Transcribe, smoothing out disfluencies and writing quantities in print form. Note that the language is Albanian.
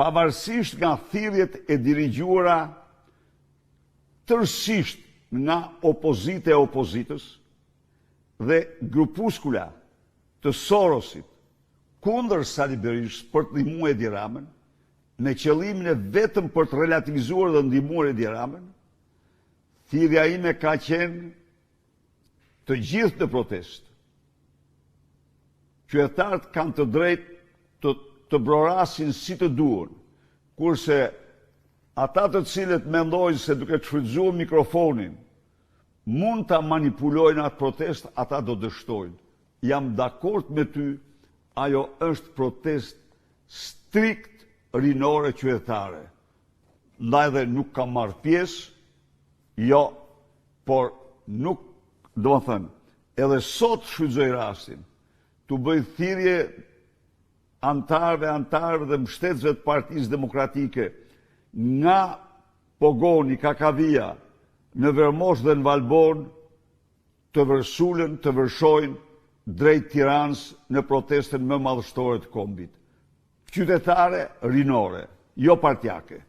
pavarësisht nga thirrjet e dirigjuara tërësisht nga opozita e opozitës dhe grupuskula të Sorosit kundër Sali Berishës për të ndihmuar Edi Ramën, me qëllimin e vetëm për të relativizuar dhe ndihmuar Edi Ramën, thirrja ime ka qenë të gjithë në protestë. Qytetarët kanë të drejtë të brorasin si të duan, kurse ata të cilët mendojnë se duke të shfrytzuar mikrofonin mund ta manipulojnë atë protestë, ata do dështojnë. Jam dakord me ty, ajo është protestë strikt rinore qytetare. Ndaj dhe nuk kam marrë pjesë, jo, por nuk, do më thënë, edhe sot shfrytëzoj rastin, të bëj thirrje antarëve dhe mbështetësve të Partisë Demokratike nga Pogoni, Kakavia, në Vermosh dhe në Valbon, të vërsulen, të vërshojnë drejt Tiranës në protestën më madhështore të kombit. Qytetare rinore, jo partjake.